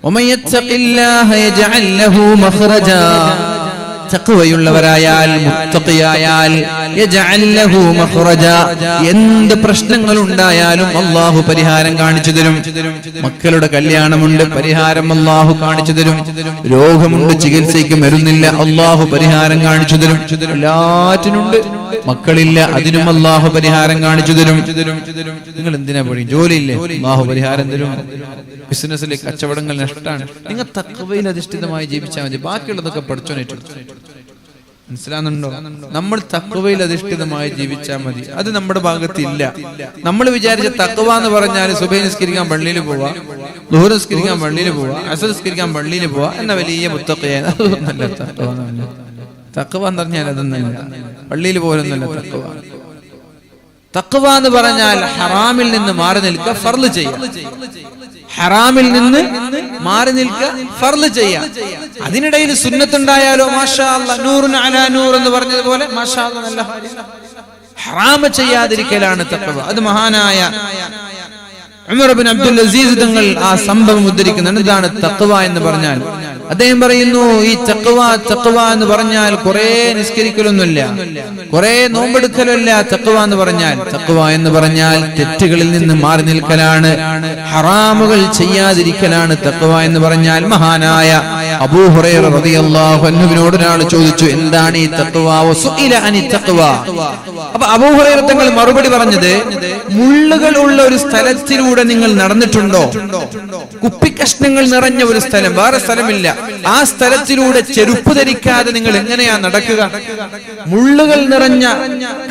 വമൻ യത്തഖില്ലാഹ യജ്അൽ ലഹു മഖ്റജാ, തഖ്വയുള്ളവരായാൽ മുത്തഖിയായാൽ യജ്അൽ ലഹു മഖ്റജാ, എന്ത് പ്രശ്നങ്ങൾ ഉണ്ടായാലും അല്ലാഹു പരിഹാരം കാണിച്ചു തരും. മക്കളുടെ കല്യാണമുണ്ട്, പരിഹാരം അല്ലാഹു കാണിച്ചു തരും. രോഗമുണ്ട്, ചികിത്സയ്ക്ക് മരുന്നില്ല, അല്ലാഹു പരിഹാരം കാണിച്ചു തരും. എല്ലാറ്റിനുണ്ട്. മക്കളില്ല, അതിനും അല്ലാഹു പരിഹാരം കാണിച്ചു തരും. നിങ്ങൾ എന്തിനാ പോയി? ജോലിയില്ലേ, അല്ലാഹു പരിഹാരം തരും. ബിസിനസ്സിലെ കച്ചവടങ്ങൾ നഷ്ടമാണ്, നിങ്ങൾ തഖ്വയിൽ അധിഷ്ഠിതമായി ജീവിച്ചാൽ മതി. ബാക്കിയുള്ളതൊക്കെ പഠിച്ചോനേറ്റു. മനസ്സിലാകുന്നുണ്ടോ? നമ്മൾ തഖ്വയിൽ അധിഷ്ഠിതമായി ജീവിച്ചാൽ മതി. അത് നമ്മുടെ ഭാഗത്തില്ല. നമ്മൾ വിചാരിച്ച തഖ്വ എന്ന് പറഞ്ഞാൽ സുബഹി നിസ്കരിക്കാൻ പള്ളിയിൽ പോവാ, ളുഹർ നിസ്കരിക്കാൻ പള്ളിയിൽ പോവാ, അസ്ർ നിസ്കരിക്കാൻ പള്ളിയിൽ പോവാ എന്ന വലിയ മുത്തഖിയാണ്. അതൊന്നല്ല തഖ്വ. തഖ്വ എന്ന് പറഞ്ഞാൽ അതൊന്നല്ല, പള്ളിയിൽ പോലൊന്നല്ല തഖ്വ. തഖ്വ എന്ന് പറഞ്ഞാൽ ഹറാമിൽ നിന്ന് മാറി നിൽക്കുക, ഫർള് ചെയ്യുക. ഹറാമിൽ നിന്ന് മാറി നിൽക്കുക, ഫർള് ചെയ്യുക. അതിനിടയിൽ സുന്നത്തുണ്ടായാലോ മാഷാ അല്ലാഹ്, നൂറുൻ അലാ നൂർ എന്ന് പറഞ്ഞതുപോലെ മാഷാ അല്ലാഹ് നല്ല ഹറാമ് ചെയ്യാതിരിക്കലാണ് തഖ്വ. അത് മഹാനായ ഉമർ ഇബ്നു അബ്ദുൽ അസീസ് തങ്ങൾ ആ സംഭവം ഉദ്ധരിക്കുന്നുണ്ട്. എന്താണ് തഖ്വ എന്ന് പറഞ്ഞാൽ? അദ്ദേഹം പറയുന്നു, ഈ തഖ്വ എന്ന് പറഞ്ഞാൽ കുറെ നിസ്കരിക്കലൊന്നുമില്ല, കുറെ നോമ്പെടുക്കലല്ല. തഖ്വ എന്ന് പറഞ്ഞാൽ തെറ്റുകളിൽ നിന്ന് മാറി നിൽക്കലാണ്, ഹറാമുകൾ ചെയ്യാതിരിക്കലാണ് തഖ്വ എന്ന് പറഞ്ഞാൽ. മഹാനായ അബൂ ഹുറൈറ റളിയല്ലാഹു അൻഹുവിനോട് ഒരാൾ ചോദിച്ചു, എന്താണ് ഈ തഖ്വ? വസുഇല അനി തഖ്വ. അപ്പോൾ അബൂ ഹുറൈറ തങ്ങൾ മറുപടി പറഞ്ഞത്, മുള്ളുകൾ ഉള്ള ഒരു സ്ഥലത്തിലൂടെ നിങ്ങൾ നടന്നിട്ടുണ്ടോ? കുപ്പിക്കഷ്ണങ്ങൾ നിറഞ്ഞ ഒരു സ്ഥലം, വേറെ സ്ഥലമില്ല, ആ സ്ഥലത്തിലൂടെ ചെരുപ്പ് ധരിക്കാതെ നിങ്ങൾ എങ്ങനെയാ നടക്കുക? മുള്ളുകൾ നിറഞ്ഞ,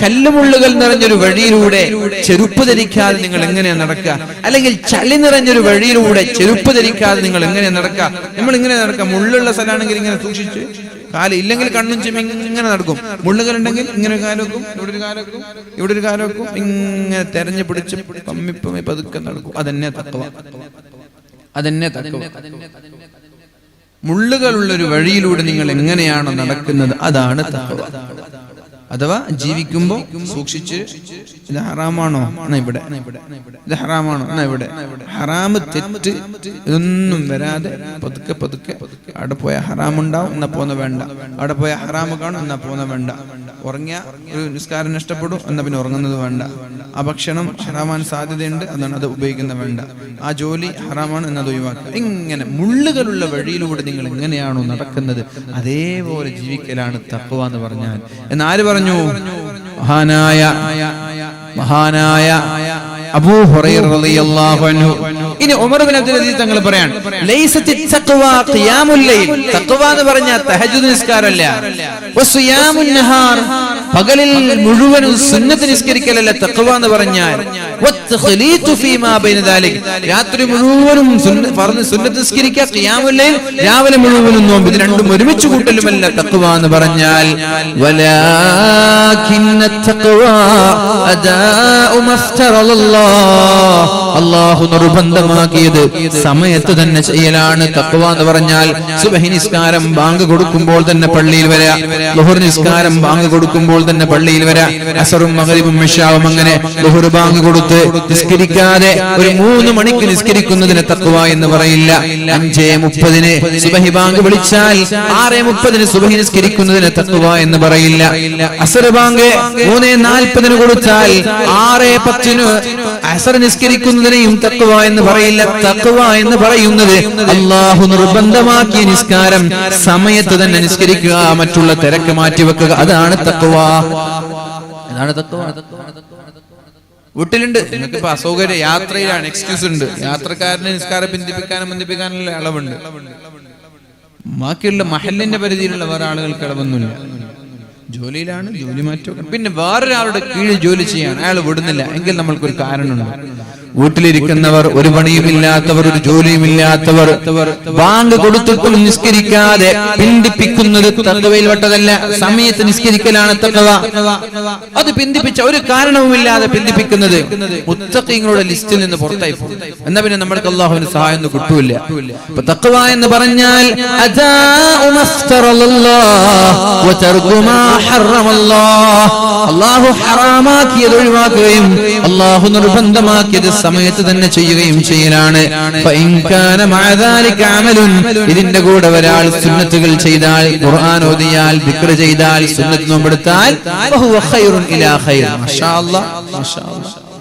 കല്ലുമുള്ളുകൾ നിറഞ്ഞൊരു വഴിയിലൂടെ ചെരുപ്പ് ധരിക്കാതെ നിങ്ങൾ എങ്ങനെയാ നടക്കുക? അല്ലെങ്കിൽ ചളി നിറഞ്ഞൊരു വഴിയിലൂടെ ചെരുപ്പ് ധരിക്കാതെ നിങ്ങൾ എങ്ങനെയാ നടക്കുക? നമ്മൾ ഇങ്ങനെ നടക്കുക. മുള്ളുള്ള സ്ഥലമാണെങ്കിൽ ഇങ്ങനെ സൂക്ഷിച്ച്, കാല് ഇല്ലെങ്കിൽ കണ്ണും ചിമ്മി ഇങ്ങനെ നടക്കും. മുള്ളുകൾ ഉണ്ടെങ്കിൽ ഇങ്ങനെ കാലൊക്കും, ഇവിടെ ഒരു കാലൊക്കും, ഇവിടെ ഒരു കാലൊക്കും, ഇങ്ങനെ തെരഞ്ഞു പിടിച്ച് പമ്മി പതുക്കെ നടക്കും. അതെന്നെ തഖ്വ. മുള്ളുകളുള്ളൊരു വഴിയിലൂടെ നിങ്ങൾ എങ്ങനെയാണോ നടക്കുന്നത്, അതാണ് തഖ്വ. അഥവാ ജീവിക്കുമ്പോൾ സൂക്ഷിച്ച്, ഇത് ഹറാമാണോ എന്നാ ഇവിടെ, ഇത് ഹറാമാണോ എന്നാ ഇവിടെ, ഹറാമ് തെറ്റ് ഇതൊന്നും വരാതെ പതുക്കെ പതുക്കെ. അവിടെ പോയ ഹറാമുണ്ടാവും എന്നാ പോന്ന വേണ്ട, അവിടെ പോയ ഹറാമ് കാണും എന്നാ പോന്ന വേണ്ട. ഉറങ്ങിയ ഒരു നിസ്കാരം നഷ്ടപ്പെടും എന്നാ പിന്നെ ഉറങ്ങുന്നത് വേണ്ട. ആ ഭക്ഷണം ഹറാമാൻ സാധ്യതയുണ്ട്, അതാണ് അത് ഉപയോഗിക്കുന്ന വേണ്ട. ആ ജോലി ഹറാമാണ് എന്നത് ഒഴിവാക്കുക. ഇങ്ങനെ മുള്ളുകളുള്ള വഴിയിലൂടെ നിങ്ങൾ എങ്ങനെയാണോ നടക്കുന്നത് അതേപോലെ ജീവിക്കലാണ് തഖ്വ എന്ന് പറഞ്ഞാൽ. എന്നാര് പറഞ്ഞു? മഹാനായ അബൂ ഹുറൈറ റളിയല്ലാഹു അൻഹു. ഇനി ഉമർ ഇബ്നു അബ്ദുൽ അസീസ് തങ്ങൾ പറയാണ്, ലൈസത്തി തഖ്വ ഖിയാമുൽ ലൈൽ. തഖ്വ എന്ന് പറഞ്ഞാൽ തഹജ്ജുദ് നിസ്കാരമല്ല, വസിയാമുൻ നഹാർ, പകലിൽ മുഴുവനും സുന്നത്ത് നിസ്കരിക്കലല്ല തഖ്വ എന്ന് പറഞ്ഞാൽ. വത്തഖ്ലീതു ഫീമാ ബൈന ദാലിക്, രാത്രി മുഴുവനും സുന്നത്ത് നിസ്കരിക്കുക, ഖിയാമുൽ ലൈൽ രാവിലെ മുഴുവനും നോമ്പ്, ഇത് രണ്ടും ഒരുമിച്ച് കൂട്ടലുമല്ല തഖ്വ എന്ന് പറഞ്ഞാൽ. വലാകിന്ന തഖ്വ അദാഉ മഫ്തറല്ലാഹ്, അല്ലാഹു നിർബന്ധമാക്കിയത് സമയത്ത് തന്നെ ചെയ്യലാണ് തഖ്വ എന്ന് പറഞ്ഞാൽ. സുബ്ഹി നിസ്കാരം ബാങ്ക് കൊടുക്കുമ്പോൾ തന്നെ പള്ളിയിൽ വരാ, ളുഹർ നിസ്കാരം ബാങ്ക് കൊടുക്കുമ്പോൾ തന്നെ പള്ളിയിൽ വരാ, അസറും മഗ്രിബും ഇശാവും അങ്ങനെ ളുഹർ ബാങ്ക് കൊടുത്ത് നിസ്കരിക്കാതെ ഒരു 3 മണിക്ക് നിസ്കരിക്കുന്നതിന് തഖ്വ എന്ന് പറയില്ല. 5:30 സുബ്ഹി ബാങ്ക് വിളിച്ചാൽ 6:30 സുബ്ഹി നിസ്കരിക്കുന്നതിന് തഖ്വ എന്ന് പറയില്ല. അസർ ബാങ്ക് 3:40 കൊടുത്താൽ 6:10 അസർ നിസ്കരിക്കുന്നതിനെയും തഖ്വ എന്ന് പറയില്ല. തഖ്വ എന്ന് പറയുന്നത് അല്ലാഹു നിർബന്ധമാക്കിയ നിസ്കാരം സമയത്ത് തന്നെ നിസ്കരിക്കുക, മറ്റുള്ള തിരക്ക് മാറ്റിവെക്കുക, അതാണ് തഖ്വ. വീട്ടിലുണ്ട്, നിങ്ങൾക്ക് ഇപ്പൊ അസൗകര്യ യാത്രയിലാണ്, എക്സ്ക്യൂസ് ഉണ്ട്, യാത്രക്കാരനെ നിസ്കാരം ബന്ധിപ്പിക്കാനുള്ള അളവുണ്ട്. ബാക്കിയുള്ള മഹല്ലിന്റെ പരിധിയിലുള്ള വേറെ ആളുകൾക്ക് അളവൊന്നുമില്ല. ജോലിയിലാണ്, ജോലി മാറ്റും. പിന്നെ വേറൊരാളുടെ കീഴിൽ ജോലി ചെയ്യാൻ അയാൾ വിടുന്നില്ല എങ്കിൽ നമ്മൾക്കൊരു കാരണമുണ്ട്. വീട്ടിലിരിക്കുന്നവർ, ഒരു പണിയുമില്ലാത്തവർ, ഒരു ജോലിയുമില്ലാത്തവർ ബാങ്ക് കൊടുത്തിട്ടും നിസ്കരിക്കാതെ പിന്തിപ്പിക്കുന്നത് തഖ്വയിൽ പെട്ടതല്ല. സമയത്ത് നിസ്കരിക്കലാണ് തഖ്വ. അത് പിന്തിപ്പിച്ച ഒരു കാരണവുമില്ലാതെ പിന്തിപ്പിക്കുന്നത് മുത്തഖീങ്ങളുടെ ലിസ്റ്റിൽ നിന്ന് പുറത്തായി പോകും. എന്നാ പിന്നെ നമ്മൾക്ക് അല്ലാഹുവിന്റെ സഹായം ഒന്നും കിട്ടൂല. അപ്പൊ തഖ്വ എന്ന് പറഞ്ഞാൽ അദാഉ മഫ്തറല്ലാഹ് വതർകു മാ ഹറമല്ലാഹ്, അല്ലാഹു ഹറാമാക്കിയത് ഒഴിവാക്കുകയും അല്ലാഹു നിർബന്ധമാക്കിയത് സമയത്ത് തന്നെ ചെയ്യുകയും ചെയ്യലാണ്. ഇതിന്റെ കൂടെ ഒരാൾ സുന്നത്തുകൾ ചെയ്താൽ, ഖുർആൻ ഓതിയാൽ, ദിക്ർ ചെയ്താൽ, സുന്നത്ത് നോമ്പെടുത്താൽ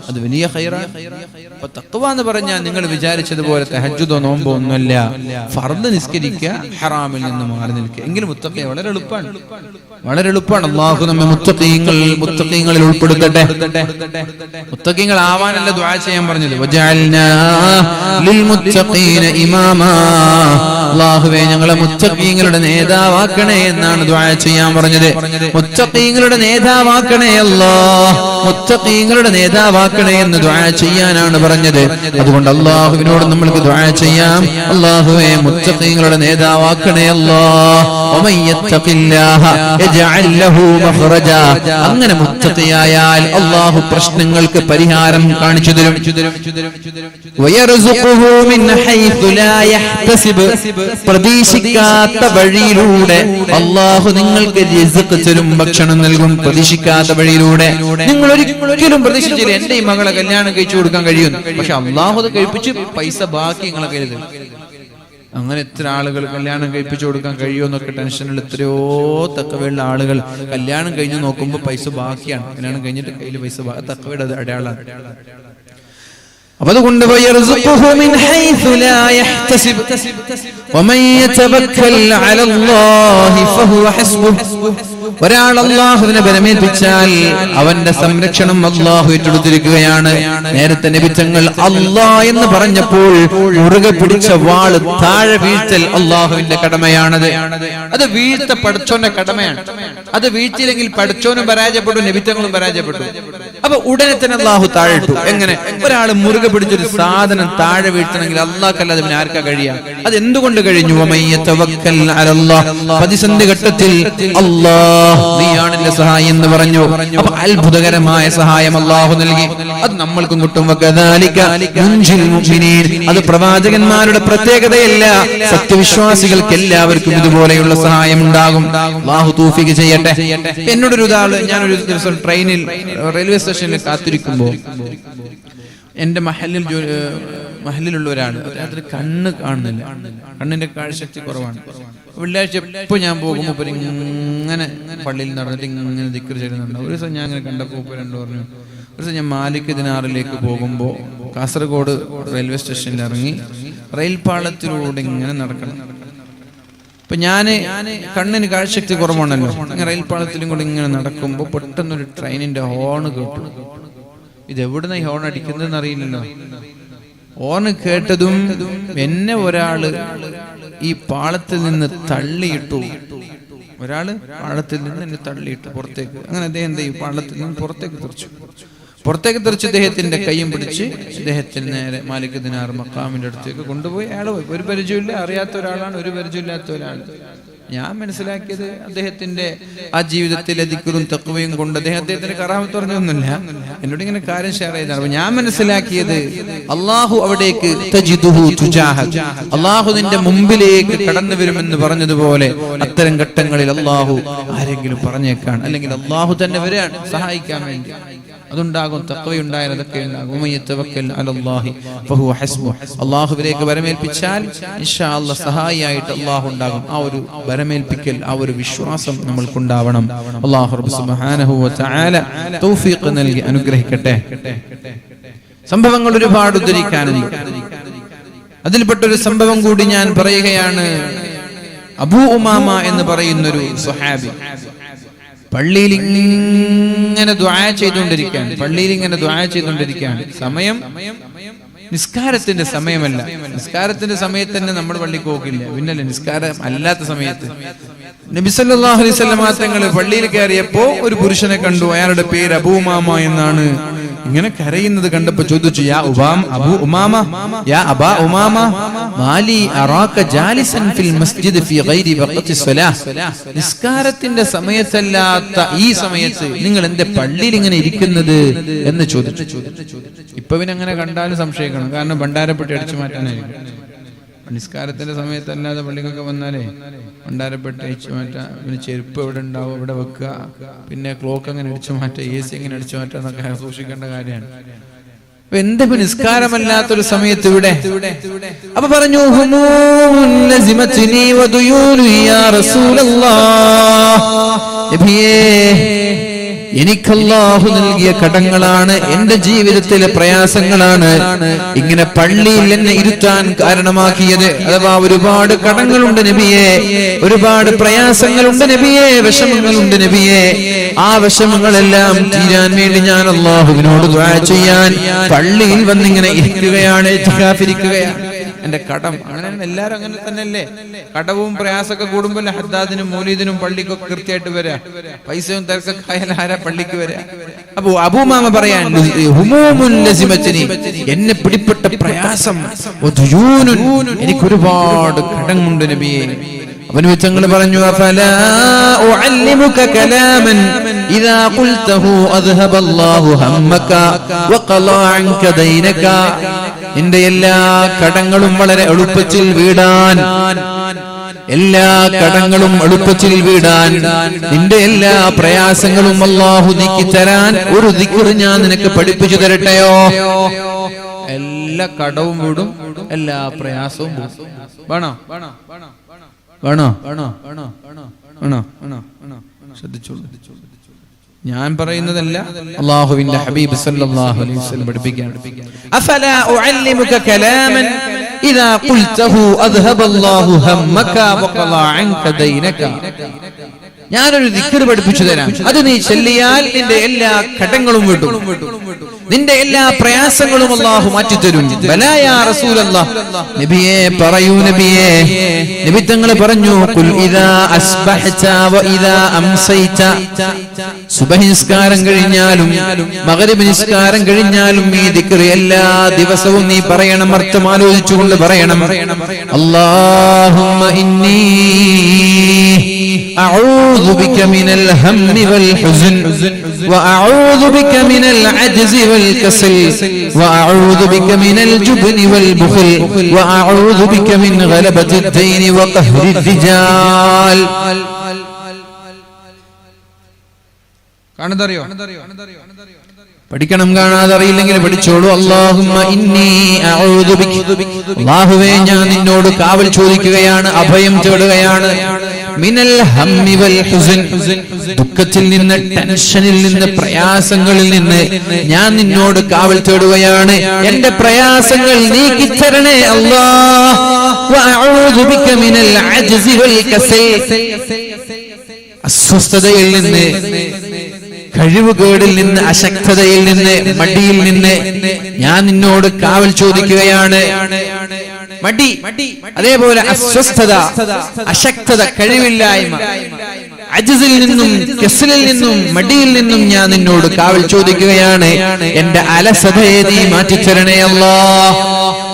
അത് വലിയ ഖൈറാണ്. അപ്പൊ തഖ്വ എന്ന് പറഞ്ഞാൽ നിങ്ങൾ വിചാരിച്ചതുപോലെ തഹജ്ജുദോ നോമ്പോ ഒന്നുമല്ല. ഫർദ് നിസ്കരിക്കുക, ഹറാമിൽ നിന്ന് മാറി നിൽക്കുക. എങ്കിലും മുത്തഖി വളരെ എളുപ്പമാണ്, വളരെ എളുപ്പമാണ്. അല്ലാഹു നമ്മെ മുത്തഖീങ്ങളിൽ ഉൾപ്പെടുത്തട്ടെ. മുത്തഖീങ്ങൾ ആവാനല്ല ദുആ ചെയ്യാൻ പറഞ്ഞത്. വജഅൽനാ ലിൽ മുത്തഖീന ഇമാമാ. അല്ലാഹുവേ ഞങ്ങളെ മുത്തഖീങ്ങളുടെ നേതാവാക്കണേ എന്നാണ് ദുആ ചെയ്യാൻ പറഞ്ഞത്. മുത്തഖീങ്ങളുടെ നേതാവാക്കണേ അല്ലാഹ്, മുത്തഖീങ്ങളുടെ നേതാവാക്കണേ എന്ന് ദുആ ചെയ്യാനാണ് പറഞ്ഞത്. അതുകൊണ്ട് അല്ലാഹുവിനോട് നമ്മൾക്ക് ദുആ ചെയ്യാം. അല്ലാഹുവേ മുത്തഖീങ്ങളുടെ നേതാവാക്കണേ അല്ലാഹ്. വമൻ യത്തഖില്ലാഹ യജ്അൽ ലഹു മഖ്റജ. അങ്ങനെ മുത്തഖിയായാൽ അല്ലാഹു പ്രശ്നങ്ങൾക്ക് പരിഹാരം കാണിച്ചു തരും. വയർസുഖുഹു മിൻ ഹൈതു ലാ യഹ്തസിബ്. പ്രതീക്ഷിക്കാത്ത വഴിയിലൂടെ അല്ലാഹു നിങ്ങൾക്ക് റിസ്ക് തരും, ഭക്ഷണം നൽകും. പ്രതീക്ഷിക്കാത്ത വഴിയിലൂടെ നിങ്ങൾ ഒരിക്കലും പ്രതീക്ഷിച്ചില്ല എന്റെ ഈ മകളെ കല്യാണം കഴിച്ചു കൊടുക്കാൻ കഴിയുന്നു. പക്ഷെ അല്ലാഹു അത് കഴിപ്പിച്ച് പൈസ ബാക്കി നിങ്ങളെ കയ്യിൽ തരും. അങ്ങനെ എത്ര ആളുകൾ കല്യാണം കഴിപ്പിച്ചു കൊടുക്കാൻ കഴിയുമെന്നൊക്കെ ടെൻഷനിൽ എത്രയോ തക്കവയുള്ള ആളുകൾ കല്യാണം കഴിഞ്ഞ് നോക്കുമ്പോൾ പൈസ ബാക്കിയാണ്. കല്യാണം കഴിഞ്ഞിട്ട് കയ്യിൽ പൈസ തക്കവയുടെ അടയാളാണ്. അപ്പൊ അതുകൊണ്ട് ഒരാൾ അല്ലാഹുവിനെ ബലമേൽപ്പിച്ചാൽ അവന്റെ സംരക്ഷണം അല്ലാഹു ഏറ്റെടുത്തിരിക്കുകയാണ്. നേരത്തെ നബി തങ്ങൾ അല്ലാഹ് എന്ന് പറഞ്ഞപ്പോൾ മുറുകെ പിടിച്ച വാള് താഴെ വീഴ്ത്തൽ അല്ലാഹുവിന്റെ കടമയാണത്. അത് വീഴ്ത്ത പടച്ചോന്റെ കടമയാണ്. അത് വീഴ്ത്തിയില്ലെങ്കിൽ പടച്ചോനും പരാജയപ്പെട്ടു, നബി തങ്ങളും പരാജയപ്പെട്ടു. അപ്പൊ ഉടനെ തന്നെ അല്ലാഹു താഴെ ഇട്ടു. എങ്ങനെ? ഒരാൾ മുറുകെ പിടിച്ചൊരു സാധനം താഴെ വീഴ്ത്തണമെങ്കിൽ അല്ലാഹ്ക്കല്ലാതെ പിന്നെ ആർക്കാ കഴിയാം? അത് എന്തുകൊണ്ട് കഴിഞ്ഞു? പ്രതിസന്ധി ഘട്ടത്തിൽ അല്ലാഹ് നീയാണല്ലേ സഹായം എന്ന് പറഞ്ഞു. അപ്പൊ അത്ഭുതകരമായ സഹായം അല്ലാഹു നൽകി. അത് നമ്മൾക്കും കിട്ടും. അത് പ്രവാചകന്മാരുടെ പ്രത്യേകതയല്ല, സത്യവിശ്വാസികൾക്ക് എല്ലാവർക്കും ഇതുപോലെയുള്ള സഹായം ഉണ്ടാകും. അല്ലാഹു തൗഫീഖ് ചെയ്യട്ടെ. എന്നോടൊരു ഞാനൊരു ദിവസം ട്രെയിനിൽ റെയിൽവേ സ്റ്റേഷനിൽ കാത്തിരിക്കുമ്പോ എന്റെ മഹലിലുള്ള ഒരാള്, അതിന് കണ്ണ് കാണുന്നില്ല, കണ്ണിന്റെ കാഴ്ചശക്തി കുറവാണ്. വെള്ളിയാഴ്ച എപ്പോ ഞാൻ പോകുമ്പോൾ ഇങ്ങനെ പള്ളിയിൽ നടന്നിട്ട് ഇങ്ങനെ ദിക്ർ ചെയ്യുന്നുണ്ട്. ഒരു ദിവസം ഞാൻ ഇങ്ങനെ കണ്ടപ്പോൾ രണ്ടു പറഞ്ഞു. ഒരു ദിവസം ഞാൻ മാലിക് ദിനാറിലേക്ക് പോകുമ്പോൾ കാസർഗോഡ് റെയിൽവേ സ്റ്റേഷനിൽ ഇറങ്ങി റെയിൽ പാളത്തിലൂടെ ഇങ്ങനെ നടക്കണം. അപ്പൊ ഞാന് കണ്ണിന് കാഴ്ചശക്തി കുറവാണല്ലോ, ഇങ്ങനെ റെയിൽ പാളത്തിലും കൂടെ ഇങ്ങനെ നടക്കുമ്പോൾ പെട്ടെന്നൊരു ട്രെയിനിന്റെ ഹോണ് കേട്ടു. ഇത് എവിടുന്ന ഈ ഹോൺ അടിക്കുന്നതെന്ന് അറിയില്ലല്ലോ. ഹോണ് കേട്ടതും എന്നെ ഒരാള് ഈ പാളത്തിൽ നിന്ന് തള്ളിയിട്ടു. ഒരാള് പാളത്തിൽ നിന്ന് എന്നെ തള്ളിയിട്ടു പുറത്തേക്ക്. അങ്ങനെ അദ്ദേഹം ഈ പാളത്തിൽ നിന്ന് പുറത്തേക്ക് തെറിച്ചു ഇദ്ദേഹത്തിന്റെ കൈയും പിടിച്ച് ഇദ്ദേഹത്തിന് നേരെ മാലിക് ദിനാർ മഖാമിന്റെ അടുത്തേക്ക് കൊണ്ടുപോയി. അയാൾ ഒരു പരിചയമില്ല, അറിയാത്ത ഒരാളാണ്, ഒരു പരിചയമില്ലാത്ത ഒരാൾ. ഞാൻ മനസ്സിലാക്കിയത് അദ്ദേഹത്തിന്റെ ആ ജീവിതത്തിലെ ദിക്റും തഖ്വയും കൊണ്ട് അദ്ദേഹത്തിന്റെ കറാമത്ത് പറഞ്ഞൊന്നുമില്ല, എന്നോട് ഇങ്ങനെ കാര്യം ഷെയർ ചെയ്താണ്. അപ്പൊ ഞാൻ മനസ്സിലാക്കിയത് അള്ളാഹു അവിടേക്ക് അള്ളാഹു നിന്റെ മുമ്പിലേക്ക് കടന്നു വരുമെന്ന് പറഞ്ഞതുപോലെ അത്തരം ഘട്ടങ്ങളിൽ അള്ളാഹു ആരെങ്കിലും പറഞ്ഞേക്കാണ്, അല്ലെങ്കിൽ അള്ളാഹു തന്നെ വരികയാണ് സഹായിക്കാൻ വേണ്ടി. അതുണ്ടാകും. തഖ്വയുണ്ടായാൽ അതൊക്കെ ഉണ്ടാകും. അള്ളാഹുവിലേക്ക് വരമേൽപ്പിച്ചാൽ ഇൻഷാ അല്ലാഹ് സഹായിയായിട്ട് അള്ളാഹു ഉണ്ടാകും. ആ ഒരു വരമേൽപ്പിക്കൽ, ആ ഒരു വിശ്വാസം നമ്മൾക്കുണ്ടാവണം. അല്ലാഹു റബ്ബ് സുബ്ഹാനഹു വ തആല തൗഫീഖ് നൽകി അനുഗ്രഹിക്കട്ടെ. സംഭവങ്ങൾ ഒരുപാട് ഉദ്ധരിക്കാനുണ്ട്. അതിൽപ്പെട്ടൊരു സംഭവം കൂടി ഞാൻ പറയുകയാണ്. അബൂ ഉമാമ എന്ന് പറയുന്നൊരു സ്വഹാബി പള്ളിയിൽ ഇങ്ങനെ ദുആ ചെയ്തുകൊണ്ടിരിക്കുകയാണ്. സമയം നിസ്കാരത്തിന്റെ സമയമല്ല. നിസ്കാരത്തിന്റെ സമയത്ത് തന്നെ നമ്മൾ പള്ളിക്ക് പോകില്ല, പിന്നല്ലേ നിസ്കാരം അല്ലാത്ത സമയത്ത്. നബി സല്ലല്ലാഹു അലൈഹി വസല്ലം തങ്ങൾ പള്ളിയിൽ കയറിയപ്പോ ഒരു പുരുഷനെ കണ്ടു. അയാളുടെ പേര് അബൂ ഉമാമ എന്നാണ്. ഇങ്ങനെ കരയുന്നത് കണ്ടപ്പോ ചോദിച്ചു, യാ അബൂ ഉമാമ, യാ അബാ ഉമാമ, മാലി അറാക ജാലിസൻ ഫിൽ മസ്ജിദ് ഫീ ഗൈരി വഖതി സ്വലാഹ്. നിസ്കാരത്തിന്റെ സമയത്തല്ലാത്ത ഈ സമയത്ത് നിങ്ങൾ എന്റെ പള്ളിയിൽ ഇങ്ങനെ ഇരിക്കുന്നത് എന്ന് ചോദിച്ചു. ഇപ്പൊ പിന്നെ അങ്ങനെ കണ്ടാലും സംശയിക്കണം, കാരണം ഭണ്ഡാരപ്പെട്ടി അടിച്ചു മാറ്റാനായിരിക്കും. നിസ്കാരത്തിന്റെ സമയത്തല്ലാതെ പള്ളിക്കൊക്കെ വന്നാലേ ഭണ്ഡാരപ്പെട്ടി അടിച്ചു മാറ്റാം, പിന്നെ ചെരുപ്പ് എവിടെ ഉണ്ടാവും അവിടെ വെക്കുക, പിന്നെ ക്ലോക്ക് അങ്ങനെ അടിച്ചു മാറ്റുക, AC അങ്ങനെ അടിച്ചു മാറ്റുക എന്നൊക്കെ സൂക്ഷിക്കേണ്ട കാര്യമാണ്. എന്താ നിസ്കാരമല്ലാത്തൊരു സമയത്ത് ഇവിടെ? അപ്പൊ പറഞ്ഞു എനിക്ക് അല്ലാഹു നൽകിയ കടങ്ങളാണ്, എന്റെ ജീവിതത്തിലെ പ്രയാസങ്ങളാണ് ഇങ്ങനെ പള്ളിയിൽ എന്നെ ഇരുത്താൻ കാരണമാക്കിയത്. അഥവാ ഒരുപാട് കടങ്ങളുണ്ട് നബിയെ, ഒരുപാട് പ്രയാസങ്ങളുണ്ട് നബിയെ, വിഷമങ്ങളുണ്ട് നബിയെ. ആ വിഷമങ്ങളെല്ലാം തീരാൻ വേണ്ടി ഞാൻ അല്ലാഹുവിനോട് ദുആ ചെയ്യാൻ പള്ളിയിൽ വന്നിങ്ങനെ ഇരിക്കുകയാണ്, ഇരിക്കുകയാണ്. എന്റെ കടം അങ്ങനെ എല്ലാരും അങ്ങനെ തന്നെയല്ലേ? കടവും പ്രയാസമൊക്കെ കൂടുമ്പോൾ ഹദ്ദാദിനും മൗലീദിനും പള്ളിക്കൊക്കെ കൃത്യമായിട്ട് വരാ, പൈസയും തിരക്കൊക്കെ ആയാൽ ആരാ പള്ളിക്ക് വരാ? അപ്പൊ അബൂമാമ പറയാൻ എന്നെ പിടിപ്പെട്ട പ്രയാസം, എനിക്ക് ഒരുപാട് കടമുണ്ട് നബിയെ. അവന് തങ്ങൾ പറഞ്ഞു അഫലാ ഉഅല്ലിമുക കലാമൻ ഇദാ ഖുൽതഹു അദ്ഹബല്ലാഹു ഹമ്മക വഖളാ അൻക ദൈനക. നിന്റെ എല്ലാ കടങ്ങളും വളരെ എളുപ്പത്തിൽ വീടാൻ, എല്ലാ കടങ്ങളും എളുപ്പത്തിൽ വീടാൻ, നിന്റെ എല്ലാ പ്രയാസങ്ങളും അല്ലാഹു നീക്കിത്തരാൻ ഒരു ദിക്ർ ഞാൻ നിനക്ക് പഠിപ്പിച്ചു തരട്ടെയോ? എല്ലാ കടവും വീടും, എല്ലാ പ്രയാസവും വേണോ? വേണോ? ശ്രദ്ധിച്ചോളൂ. ഞാൻ പറയുന്നതല്ല, അല്ലാഹുവിന്റെ ഹബീബ് സല്ലല്ലാഹു അലൈഹി വസല്ലം പഠിപ്പിക്കുകയാണ്. അഫലാ ഉഅല്ലിമുക കലാമൻ ഇദാ ഖുൽതഹു അദ്ഹബല്ലാഹു ഹമ്മക വഖളാ അൻക ദൈനക. ഞാനൊരു ദിക്ർ പഠിപ്പിച്ചു തരാം, അത് നീ ചൊല്ലിയാൽ നിന്റെ എല്ലാ കടങ്ങളും വിടും, നിന്റെ എല്ലാ പ്രയാസങ്ങളും അല്ലാഹു മാറ്റിത്തരും. ബലാ യാ റസൂലല്ലാഹ്, നബിയേ പറയൂ നബിയേ. നബി തങ്ങൾ പറഞ്ഞു ഖുൽ ഇദാ അസ്ബഹത വ ഇദാ അംസൈത. സുബ്ഹി നിസ്കാരം കഴിഞ്ഞാലും മഗ്രിബ് നിസ്കാരം കഴിഞ്ഞാലും ഈ ദിക്ർ എല്ലാ ദിവസവും നീ പറയണം, അർത്ഥം ആലോചിച്ചുകൊണ്ട് പറയണം. അല്ലാഹുമ്മ ഇന്നി അഊദു ബിക മിനൽ ഹമ്മി വൽ ഹുസ്ൻ വഅഊദു ബിക മിനൽ അജ്സി വൽ കസൽ വഅഊദു ബിക മിനൽ ജുബ്നി വൽ ബുഖൽ വഅഊദു ബിക മിൻ ഗലബത്തി ദൈനി വഖഹ്രി റിജാൽ. കാണാതറിയോ? പഠിക്കണം. കാണാതറിയില്ലെങ്കിൽ പഠിച്ചോളൂ. അല്ലാഹുമ്മ ഇന്നി അഊദു ബിക. അല്ലാഹുവേ ഞാൻ നിന്നോട് കാവൽ ചോദിക്കുകയാണ്, അഭയം തേടുകയാണ്. മിനൽ ഹമ്മി വൽ ഹുസ്ൻ, ദുഃഖത്തിൽ നിന്ന്, ടെൻഷനിൽ നിന്ന്, പ്രയാസങ്ങളിൽ നിന്ന് ഞാൻ നിന്നോട് കാവൽ തേടുകയാണ്. എന്റെ പ്രയാസങ്ങൾ നീക്കിത്തരണേ അല്ലാഹ്. വഅഊദു ബിക മിനൽ അജ്സി വൽ കസൽ, അസ്വസ്ഥതയിൽ നിന്ന്, കഴിവുകേടിൽ നിന്ന്, അശക്തതയിൽ നിന്ന്, മടിയിൽ നിന്ന് ഞാൻ നിന്നോട് കാവൽ ചോദിക്കുകയാണ്. മടി, അതേപോലെ അസ്വസ്ഥത, അശക്തത, കഴിവില്ലായ്മ, അജ്സിൽ നിന്നും, കസലിൽ നിന്നും, മടിയിൽ നിന്നും ഞാൻ നിന്നോട് കാവൽ ചോദിക്കുകയാണ്. എന്റെ അലസതയെ നീ മാറ്റിത്തരണേ അല്ലാഹ്.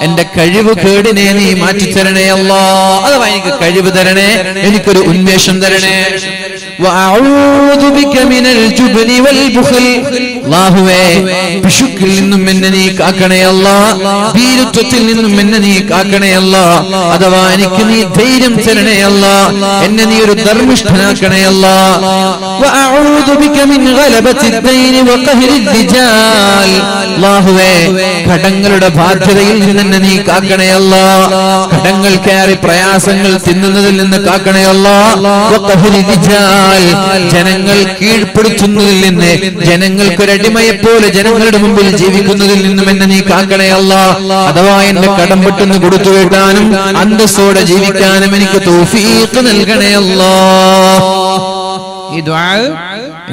എന്റെ കഴിവ് കേടിനെ നീ മാറ്റിത്തരണേ അല്ലാഹ്. അഥവാ എനിക്ക് കഴിവ് തരണേ, എനിക്കൊരു ഉന്മേഷം തരണേ. വഅഊദു ബിക മിനൽ ജുബ്നി വൽ ബുഖൽ. അല്ലാഹുവേ പിശുക്കിൽ നിന്നും എന്നെ നീ കാക്കണേ അല്ലാഹ്, ഭീരുത്വത്തിൽ നിന്നും എന്നെ നീ കാക്കണേ അല്ലാഹ്. അഥവാ എനിക്ക് നീ ധൈര്യം തരണേ അല്ലാഹ്, എന്നെ നീ ഒരു ധർമ്മിഷ്ഠനാക്കണേ അല്ലാഹ്. വഅഊദു ബിക മിൻ ഗലബത്തി ദൈനി വഖഹ്രി റിജാൽ. അല്ലാഹുവേ കടങ്ങളുടെ ബാധ്യതയിൽ നിന്ന് എന്നെ നീ കാക്കണേ അല്ലാഹ്, കടങ്ങൾ കയറി പ്രയാസങ്ങൾ തിന്നുന്നതിൽ നിന്ന് കാക്കണേ അല്ലാഹ്. വഖഹ്രി റിജാൽ, ജനങ്ങൾ കീഴ്പ്പെടുത്തുന്നതിൽ നിന്ന്, ജനങ്ങൾക്കൊരടിമയെ പോലെ ജനങ്ങളുടെ മുമ്പിൽ ജീവിക്കുന്നതിൽ നിന്നും എന്നെ നീ കാക്കണേ അല്ലാഹ്. അഥവാ എന്റെ കടം പെട്ടെന്ന് കൊടുത്തു വീട്ടാനും അന്തസ്സോടെ ജീവിക്കാനും എനിക്ക് തൗഫീഖ് നൽകണേ അല്ലാഹ്. ഈ ദുആ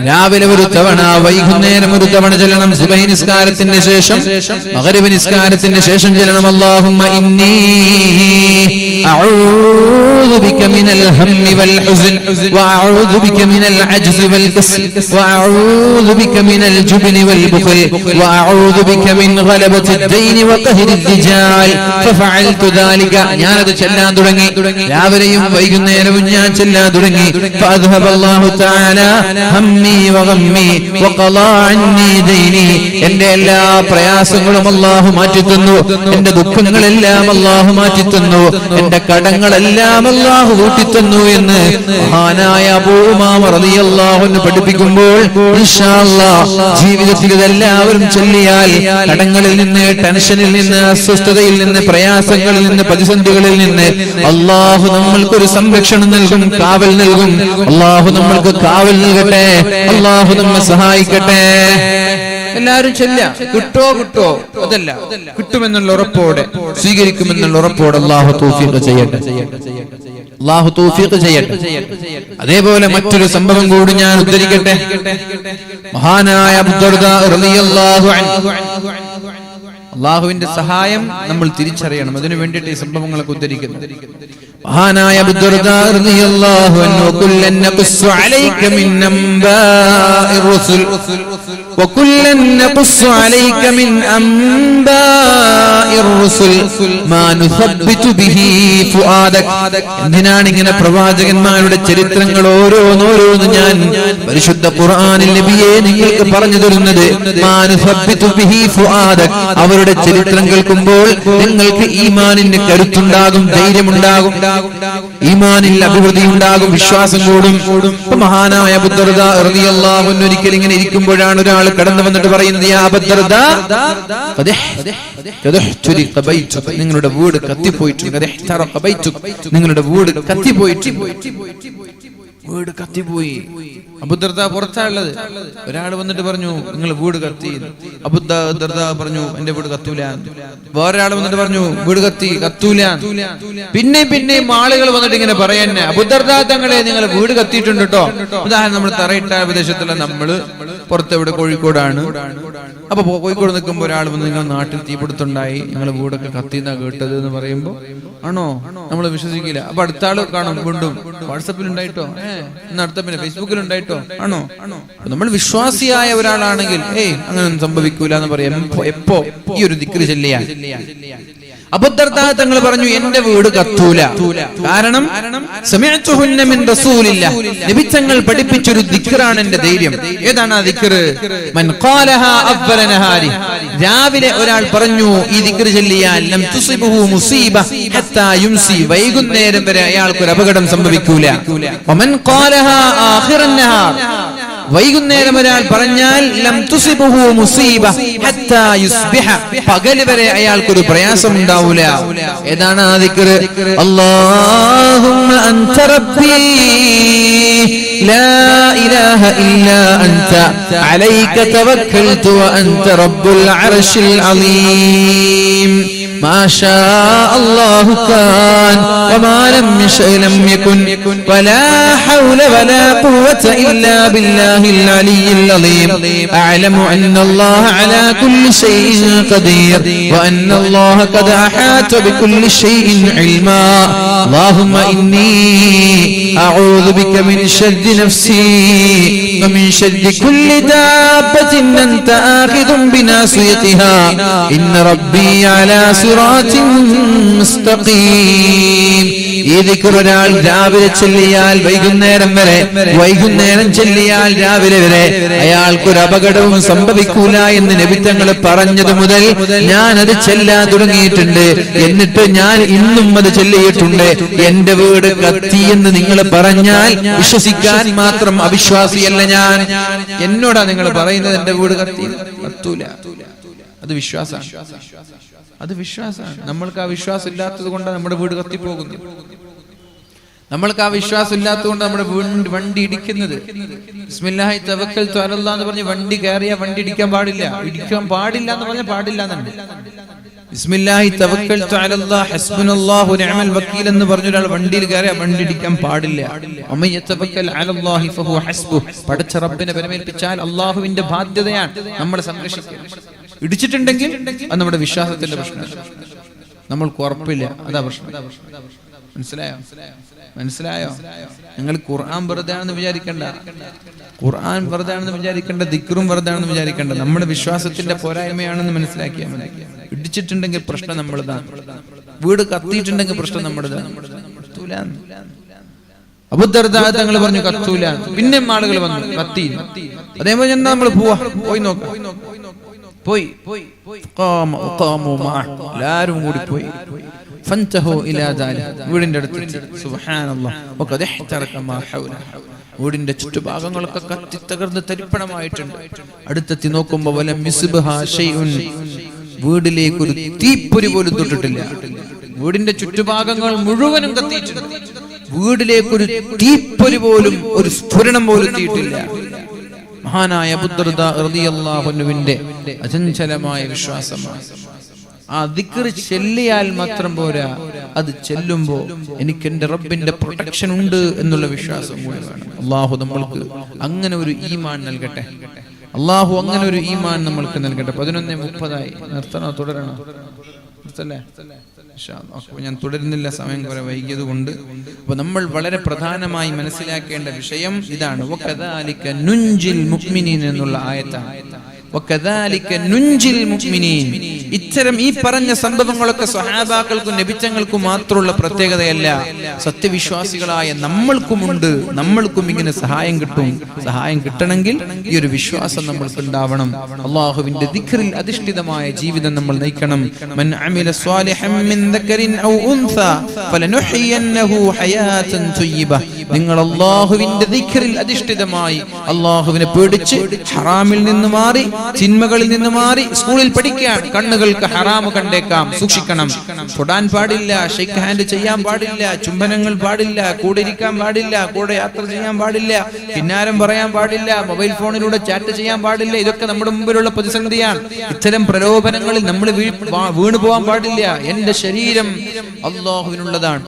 രാവിലെ ഒരു തവണ, വൈകുന്നേരം ഒരു തവണ ചൊല്ലണം. സുബഹി നിസ്കാരത്തിന് ശേഷം, മഗ്രിബ് നിസ്കാരത്തിന് ശേഷം ചൊല്ലണം. അല്ലാഹുമ്മ ഇന്നി അഊദു ബിക മിനൽ ഹമ്മി വൽ ഹുസ്ൻ വഅഊദു ബിക മിനൽ അജ്സി വൽ കസൽ വഅഊദു ബിക മിനൽ ജുബ്നി വൽ ബുഖൽ വഅഊദു ബിക മിൻ ഗലബത്തി ദൈനി വഖഹ്രി റിജാൽ. ഫഫഅൽതു ദാലിക. ഞാൻ അത് ചൊല്ലാൻ തുടങ്ങി. രാവിലെയും വൈകുന്നേരവും ഞാൻ ചൊല്ലാൻ തുടങ്ങി. ഫഅദ്ഹബല്ലാഹു തആല ഹമ്മ ഹമ്മി വഗമ്മി വഖളാ അന്നി ദൈനി. എന്റെ എല്ലാ പ്രയാസങ്ങളും അല്ലാഹു മാറ്റിത്തന്നു, എന്റെ ദുഃഖങ്ങളെല്ലാം അല്ലാഹു മാറ്റിത്തന്നു, എന്റെ കടങ്ങളെല്ലാം അല്ലാഹു വീട്ടിത്തന്നു എന്ന് മഹാനായ അബൂ ഉമാമ റളിയല്ലാഹു അൻഹു പഠിപ്പിക്കുമ്പോൾ ഇൻഷാ അല്ലാഹ് ജീവിതത്തിൽ ഇതെല്ലാവരും ചൊല്ലിയാൽ കടങ്ങളിൽ നിന്ന്, ടെൻഷനിൽ നിന്ന്, അസ്വസ്ഥതയിൽ നിന്ന്, പ്രയാസങ്ങളിൽ നിന്ന്, പ്രതിസന്ധികളിൽ നിന്ന് അല്ലാഹു നമ്മൾക്കൊരു സംരക്ഷണം നൽകും, കാവൽ നൽകും. അല്ലാഹു നമ്മൾക്ക് കാവൽ നൽകട്ടെ, അല്ലാഹു നമ്മെ സഹായിക്കട്ടെ. എല്ലാവരും ചൊല്ല. കിട്ടോ അതല്ല, കിട്ടുമെന്നുള്ള ഉറപ്പോടെ, സ്വീകരിക്കുമെന്നുള്ള ഉറപ്പോടെ അല്ലാഹു തൗഫീഖ് ചെയ്യട്ടെ, അല്ലാഹു തൗഫീഖ് ചെയ്യട്ടെ. അതേപോലെ മറ്റൊരു സംഭവം കൂടി ഞാൻ ഉദ്ധരിക്കട്ടെ. മഹാനായ അബൂ ദർദാ റളിയല്ലാഹു അൻഹു, അല്ലാഹുവിന്റെ സഹായം നമ്മൾ തിരിച്ചറിയണം, അതിനു വേണ്ടിയിട്ട് ഈ സംഭവങ്ങളൊക്കെ ഉദ്ധരിക്കുന്നു. മഹാനായ അബൂ ദർദാ റളിയല്ലാഹു അൻഹു കുല്ലൻ നഖുസ്സു അലൈക മിൻ അംബാഇർ റസൂൽ വകുല്ലൻ നഖുസ്സു അലൈക മിൻ അംബാഇർ റസൂൽ മാ നുസബ്ബിതു ബിഹി ഫുആദക. എന്തിനാണ് ഇങ്ങനെ പ്രവാചകന്മാരുടെ ചരിത്രങ്ങൾ ഓരോന്നോരോന്ന് ഞാൻ പരിശുദ്ധ ഖുർആനിൽ നബിയെ നിങ്ങൾക്ക് പറഞ്ഞു തരുന്നത്? മാ നുസബ്ബിതു ബിഹി ഫുആദക. അവരുടെ ചരിത്രം കേൾക്കുമ്പോൾ നിങ്ങൾക്ക് ഈമാനിന് കരുത്തുണ്ടാകും, ധൈര്യമുണ്ടാകും, ഈമാനിൽ അഭിവൃദ്ധി ഉണ്ടാകും, വിശ്വാസം കൂടും. മഹാനായ അബൂ ദർദാ റളിയല്ലാഹു അൻഹു ഒരിക്കൽ ഇങ്ങനെ ഇരിക്കുമ്പോഴാണ് ഒരാൾ കടന്നു വന്നിട്ട് പറയുന്നത്, യാ അബൂ ദർദാ നിങ്ങളുടെ വീട് കത്തിപ്പോയിട്ടുണ്ട്, നിങ്ങളുടെ വീട് കത്തിപ്പോയി. അബൂ ദർദാ പുറത്താണുള്ളത്. ഒരാൾ വന്നിട്ട് പറഞ്ഞു, നിങ്ങൾ വീട് കത്തി. അബൂ ദർദാ പറഞ്ഞു, എന്റെ വീട് കത്തൂല. വേറൊരാൾ വന്നിട്ട് പറഞ്ഞു, വീട് കത്തൂല. പിന്നെയും ആളുകൾ വന്നിട്ട് ഇങ്ങനെ പറയാന്നെ, അബൂ ദർദാ തങ്ങളെ നിങ്ങൾ വീട് കത്തിയിട്ടുണ്ട് കേട്ടോ. ഉദാഹരണം, നമ്മൾ തറയിട്ട പ്രദേശത്തുള്ള നമ്മള് പുറത്തെവിടെ കോഴിക്കോടാണ്. അപ്പൊ കോഴിക്കോട് നിൽക്കുമ്പോൾ ഒരാൾ വന്ന് നിങ്ങൾ നാട്ടിൽ തീപിടുത്തുണ്ടായി, ഞങ്ങൾ വീടൊക്കെ കത്തിന്നാ കേട്ടത് എന്ന് പറയുമ്പോ ആണോ നമ്മൾ വിശ്വസിക്കില്ല. അപ്പൊ അടുത്ത ആള് കാണും, വീണ്ടും വാട്സപ്പിൽ ഉണ്ടായിട്ടോ, അടുത്ത പിന്നെ ഫേസ്ബുക്കിൽ ഉണ്ടായിട്ടോ, ആണോ? നമ്മൾ വിശ്വാസിയായ ഒരാളാണെങ്കിൽ അങ്ങനെ സംഭവിക്കൂല എന്ന് പറയാം. എപ്പോ ഈ ഒരു ദിക്ർ ചൊല്ലിയാൽ. അബൂ ദർദാ തങ്ങൾ പറഞ്ഞു, എന്റെ വീട് കത്തൂല. കാരണം സമിഅ്തുഹുന്ന മിൻ റസൂലില്ലാഹ്, നബി തങ്ങൾ പഠിപ്പിച്ചൊരു ദിക്റാണ് എന്റെ ധൈര്യം. ഏതാണ് ആ ദിക്ർ? മൻ ഖാലഹാ അവ്വല നഹാരി. രാവിലെ ഒരാൾ പറഞ്ഞു ഈ ദിക്ർ ചൊല്ലിയാൽ ലം തുസിബഹു മുസീബ ഹത്താ യുംസി, വൈകുന്നേരം വരെ അയാൾക്ക് ഒരു അപകടം സംഭവിക്കൂല. വമൻ ഖാലഹാ ആഖിറൻ നഹാർ, വൈകുന്നേരം ഒരാൾ പറഞ്ഞാൽ ലം തുസിബഹു മുസീബ ഹത്താ യുസ്ബിഹ, പകൽ വരെ അയാൾക്കൊരു പ്രയാസം ഉണ്ടാവില്ല. ഏതാണ് ആ ദിക്ർ? അല്ലാഹുമ്മ അൻത റബ്ബി ലാ ഇലാഹ ഇല്ലാ അൻത അലൈക തവക്കൽതു വ അൻത റബ്ബുൽ അർശിൽ അളീം. ما شاء الله كان وما لم يشأ لم يكن ولا حول ولا قوة إلا بالله العلي العظيم. أعلم أن الله على كل شيء قدير وأن الله قد أحاط بكل شيء علما. اللهم إني أعوذ بك من شر نفسي ومن شر كل دابة أنت آخذ بناصيتها إن ربي على ഈ ദിക്ർ ഒരാൾ രാവിലെ ചൊല്ലിയാൽ വൈകുന്നേരം വരെ, വൈകുന്നേരം ചൊല്ലിയാൽ രാവിലെ വരെ അയാൾക്കൊരു അപകടവും സംഭവിക്കൂല എന്ന് നബി തങ്ങൾ പറഞ്ഞത് മുതൽ ഞാൻ അത് ചെല്ലാൻ തുടങ്ങിയിട്ടുണ്ട്. എന്നിട്ട് ഞാൻ ഇന്നും അത് ചൊല്ലിയിട്ടുണ്ട്. എന്റെ വീട് കത്തി എന്ന് നിങ്ങൾ പറഞ്ഞാൽ വിശ്വസിക്കാൻ മാത്രം അവിശ്വാസിയല്ല ഞാൻ. എന്നോടാ നിങ്ങൾ പറയുന്നത് എന്റെ വീട് കത്തൂല? അത് വിശ്വാസമാണ്, അത് വിശ്വാസമാണ്. നമ്മൾക്ക് ആ വിശ്വാസം ഇല്ലാത്തത് കൊണ്ടാണ് നമ്മുടെ വീട് കത്തിപ്പോകുന്നത്. നമ്മൾക്ക് ആ വിശ്വാസം ഇല്ലാത്തത് കൊണ്ട് നമ്മുടെ വണ്ടി ഇടിക്കുന്നത്. ബിസ്മില്ലാഹി തവക്കൽതു അലല്ലാഹ് എന്ന് പറഞ്ഞ് വണ്ടി കയറിയാൽ വണ്ടി ഇടിക്കാൻ പാടില്ല എന്ന് പറഞ്ഞാൽ പാടില്ല എന്നുണ്ട്. ബിസ്മില്ലാഹി തവക്കൽതു അലല്ലാഹ് ഹസ്ബുനല്ലാഹു നിഅമൽ വക്കീൽ എന്ന് പറഞ്ഞ ഒരാൾ വണ്ടിയിൽ കയറിയാൽ വണ്ടി ഇടിക്കാൻ പാടില്ല. വമൻ യതവക്കൽ അലല്ലാഹി ഫഹുവ ഹസ്ബുഹ്, പടച്ച റബ്ബിനെ പരമേൽപ്പിച്ചാൽ അല്ലാഹുവിന്റെ ബാധ്യതയാണ് നമ്മളെ സംരക്ഷിക്കുക. ഇടിച്ചിട്ടുണ്ടെങ്കിൽ അത് നമ്മുടെ വിശ്വാസത്തിന്റെ പ്രശ്നമാണ്, നമ്മൾക്ക് ഉറപ്പില്ല, അതാ പ്രശ്നം. മനസ്സിലായോ? നിങ്ങൾ ഖുർആൻ വെറുതെ ആണെന്ന് വിചാരിക്കണ്ട, ഖുർആൻ വെറുതെ ആണെന്ന് വിചാരിക്കേണ്ട, ദിക്റും വെറുതെ ആണെന്ന് വിചാരിക്കേണ്ട. നമ്മുടെ വിശ്വാസത്തിന്റെ പോരായ്മയാണെന്ന് മനസ്സിലാക്കിയാൽ മതി. ഇടിച്ചിട്ടുണ്ടെങ്കിൽ പ്രശ്നം നമ്മളതാണ്, വീട് കത്തിയിട്ടുണ്ടെങ്കിൽ പ്രശ്നം നമ്മുടേതാണ്. അബൂദർദാ തങ്ങൾ പറഞ്ഞു കത്തൂല. പിന്നെ ആളുകൾ വന്നു, കത്തി. അതേപോലെ എന്താ നമ്മൾ പോയി നോക്കാം. പോയി എല്ലാരും കൂടി പോയി. വീടിന്റെ അടുത്ത് വീടിന്റെ ചുറ്റുഭാഗങ്ങളൊക്കെ കത്തി തകർന്ന് തരിപ്പണമായിട്ടുണ്ട്. അടുത്തെത്തി നോക്കുമ്പോ വീടിലേക്ക് ഒരു തീപ്പൊരി പോലും തൊട്ടിട്ടില്ല. വീടിന്റെ ചുറ്റുഭാഗങ്ങൾ മുഴുവനും കത്തിയിട്ടുണ്ട്. വീടിലേക്കൊരു തീപ്പൊരി പോലും, ഒരു സ്ഫുരണം പോലും എത്തിയിട്ടില്ല. മഹാനായ അബൂദർദാ റളിയല്ലാഹു അൻഹുവിന്റെ അചഞ്ചലമായ വിശ്വാസമാണ്. ആ ദിക്ർ ചെല്ലിയാൽ മാത്രം പോരാ, അത് ചെല്ലുമ്പോ എനിക്ക് എന്റെ റബ്ബിന്റെ പ്രൊട്ടക്ഷൻ ഉണ്ട് എന്നുള്ള വിശ്വാസം കൂടി വേണം. അള്ളാഹു നമ്മൾക്ക് അങ്ങനെ ഒരു ഈമാൻ നൽകട്ടെ. അള്ളാഹു അങ്ങനെ ഒരു ഈമാൻ നമ്മൾക്ക് നൽകട്ടെ. 11:30 നിർത്തണോ തുടരണോ? നിർത്തല്ലേ? ഞാൻ തുടരുന്നില്ല, സമയം കുറെ വൈകിയത് കൊണ്ട്. അപ്പൊ നമ്മൾ വളരെ പ്രധാനമായി മനസ്സിലാക്കേണ്ട വിഷയം ഇതാണ്. വകദാലിക നുൻജിൽ മുഅ്മിനീൻ എന്നുള്ള ആയത്താണ്. വകദാലിക നുൻജിൽ മുഅ്മിനീൻ. ഇത്തരം ഈ പറഞ്ഞ സംഭവങ്ങളൊക്കെ സ്വഹാബാക്കൾക്കും നബിത്തങ്ങൾക്കും മാത്രമുള്ള പ്രത്യേകതയല്ല, സത്യവിശ്വാസികളായ നമ്മൾക്കുമുണ്ട്. നമ്മൾക്കും ഇങ്ങനെ സഹായം കിട്ടും. സഹായം കിട്ടണമെങ്കിൽ ഈ ഒരു വിശ്വാസം നമ്മൾക്ക് ഉണ്ടാവണം. അല്ലാഹുവിന്റെ ദിക്റിൽ അധിഷ്ഠിതമായ ജീവിതം നമ്മൾ നയിക്കണം. മൻ അമില സ്വാലിഹൻ മിൻ ദക്കരിൻ ഔ ഉൻസാ ഫലനുഹ്യിയന്നഹു ഹയാതൻ തയ്യിബ. നിങ്ങൾ അല്ലാഹുവിന്റെ ദിക്റിൽ അധിഷ്ഠിതമായി അല്ലാഹുവിനെ പേടിച്ച് ഹറാമിൽ നിന്ന് മാറി, ചിന്മകളിൽ നിന്ന് മാറി, സ്കൂളിൽ പഠിക്കാൻ കണ്ണുകൾക്ക് ഹറാമ് കണ്ടേക്കാം, സൂക്ഷിക്കണം. തൊടാൻ പാടില്ല, ഷെയ്ക്ക് ഹാൻഡ് ചെയ്യാൻ പാടില്ല, ചുംബനങ്ങൾ പാടില്ല, കൂടെ ഇരിക്കാൻ പാടില്ല, കൂടെ യാത്ര ചെയ്യാൻ പാടില്ല, കിന്നാരം പറയാൻ പാടില്ല, മൊബൈൽ ഫോണിലൂടെ ചാറ്റ് ചെയ്യാൻ പാടില്ല. ഇതൊക്കെ നമ്മുടെ മുമ്പിലുള്ള പ്രതിസന്ധിയാണ്. ഇത്തരം പ്രലോഭനങ്ങളിൽ നമ്മൾ വീണു പോകാൻ പാടില്ല. എന്റെ ശരീരം അല്ലാഹുവിനുള്ളതാണ്.